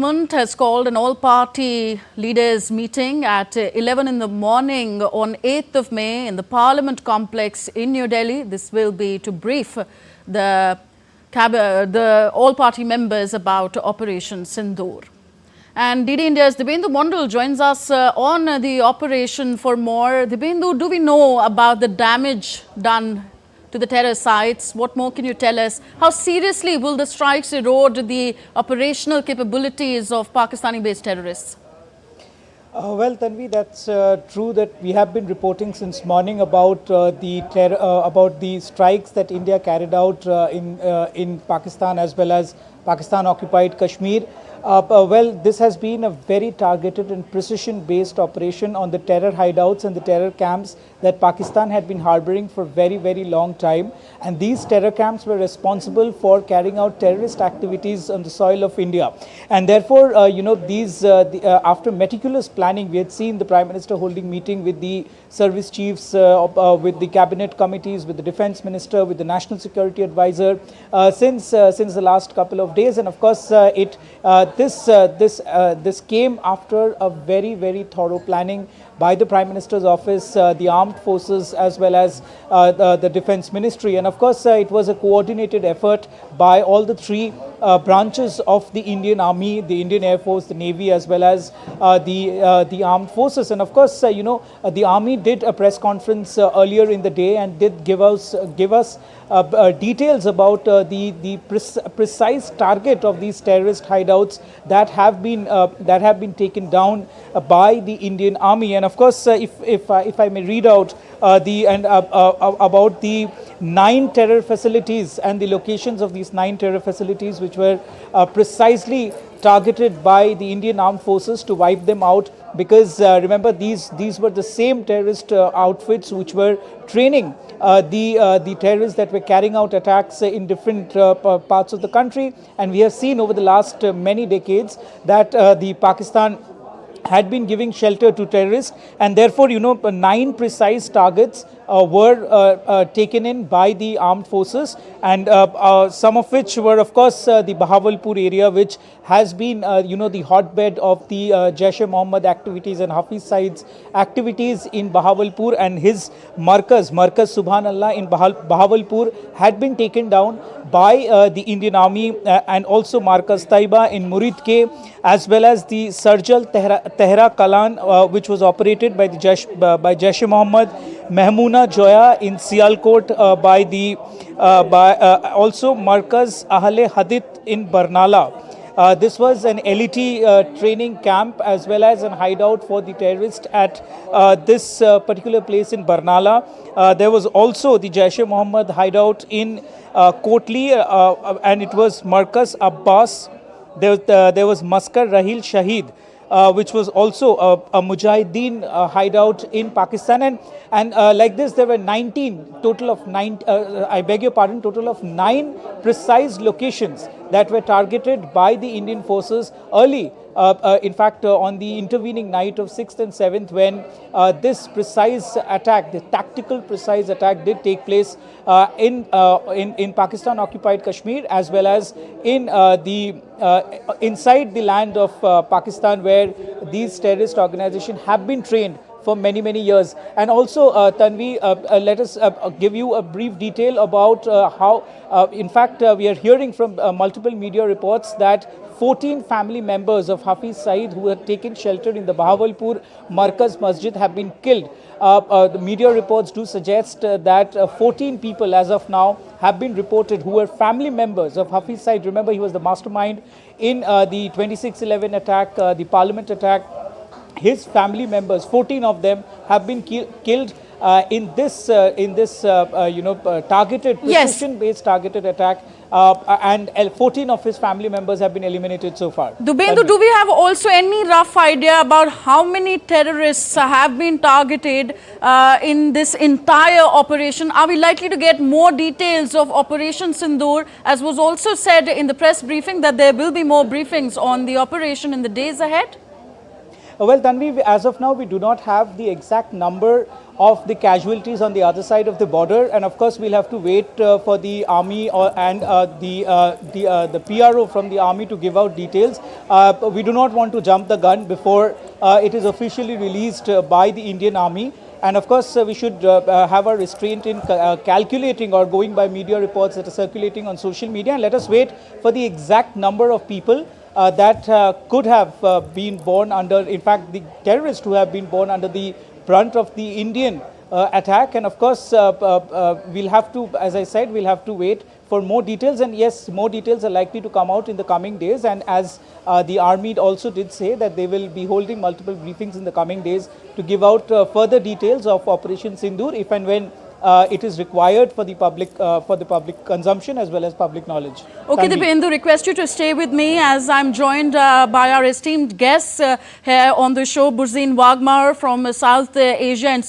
government has called an all-party leaders meeting at 11 in the morning on 8th of May in the Parliament complex in New Delhi. This will be to brief the all-party members about Operation Sindoor. And DD India's Dibyendu Mondal joins us on the operation for more. Dibyendu, do we know about the damage done to the terror sites? What more can you tell us? How seriously will the strikes erode the operational capabilities of Pakistani-based terrorists? Well, Tanvi, that's true that we have been reporting since morning about the strikes that India carried out in Pakistan as well as Pakistan-occupied Kashmir. Well, this has been a very targeted and precision-based operation on the terror hideouts and the terror camps that Pakistan had been harboring for very, very long time. And these terror camps were responsible for carrying out terrorist activities on the soil of India. And therefore, after meticulous planning, we had seen the Prime Minister holding meeting with the service chiefs, with the cabinet committees, with the Defence Minister, with the National Security Advisor since the last couple of days. And of course, this came after a very, very thorough planning by the Prime Minister's office, the armed forces as well as the Defence Ministry. And of course, it was a coordinated effort by all the three branches of the Indian Army, the Indian Air Force, the Navy as well as the armed forces. And of course, the Army did a press conference earlier in the day and did give us details about the precise target of these terrorist hideouts that have been taken down by the Indian Army. And of course, if I may read out about the 9 terror facilities and the locations of these 9 terror facilities, which were precisely targeted by the Indian armed forces to wipe them out, because remember, these were the same terrorist outfits which were training the terrorists that were carrying out attacks in different parts of the country. And we have seen over the last many decades that the Pakistan had been giving shelter to terrorists, and therefore 9 precise targets were taken in by the armed forces, and some of which were of course the Bahawalpur area, which has been the hotbed of the Jaish-e-Mohammed activities and Hafiz Saeed's activities in Bahawalpur, and his Markaz Subhanallah in Bahawalpur had been taken down by the Indian Army, and also Markaz Taiba in Muridke, as well as the Sarjal Tehra Kalan, which was operated by the Jaish-e-Mohammed, Mehmoona Joya in Sialkot also Markaz Ahle Hadith in Barnala. This was an LET training camp as well as an hideout for the terrorists at this particular place in Barnala. There was also the Jaish-e-Mohammed hideout in Kotli, and it was Markaz Abbas. There was Maskar Rahil Shahid, which was also a Mujahideen hideout in Pakistan, and like this there were 19 total of 9 total of 9 precise locations that were targeted by the Indian forces early. In fact, on the intervening night of 6th and 7th, when this precise attack, the tactical precise attack, did take place in Pakistan-occupied Kashmir, as well as in inside the land of Pakistan, where these terrorist organizations have been trained for many, many years. And also, Tanvi, let us give you a brief detail about how, in fact, we are hearing from multiple media reports that 14 family members of Hafiz Saeed who had taken shelter in the Bahawalpur Markaz Masjid have been killed. The media reports do suggest that 14 people as of now have been reported who were family members of Hafiz Saeed. Remember, he was the mastermind in the 26/11 attack, the Parliament attack. His family members, 14 of them, have been killed in this targeted, precision-based targeted attack, and 14 of his family members have been eliminated so far. Dibyendu, do we have also any rough idea about how many terrorists have been targeted in this entire operation? Are we likely to get more details of Operation Sindoor, as was also said in the press briefing that there will be more briefings on the operation in the days ahead? Well, Tanvi, as of now, we do not have the exact number of the casualties on the other side of the border, and of course we'll have to wait for the army and the PRO from the army to give out details. We do not want to jump the gun before it is officially released by the Indian Army. And of course, we should have our restraint in calculating or going by media reports that are circulating on social media. And let us wait for the exact number of people that could have been born under, in fact, the terrorists who have been born under the brunt of the Indian attack. And of course, we'll have to, as I said, we'll have to wait for more details. And yes, more details are likely to come out in the coming days. And as the army also did say that they will be holding multiple briefings in the coming days to give out further details of Operation Sindoor if and when it is required for the public consumption as well as public knowledge. Okay, Dibyendu, request you to stay with me as I'm joined by our esteemed guests here on the show, Burzeen Wagmar from South Asia and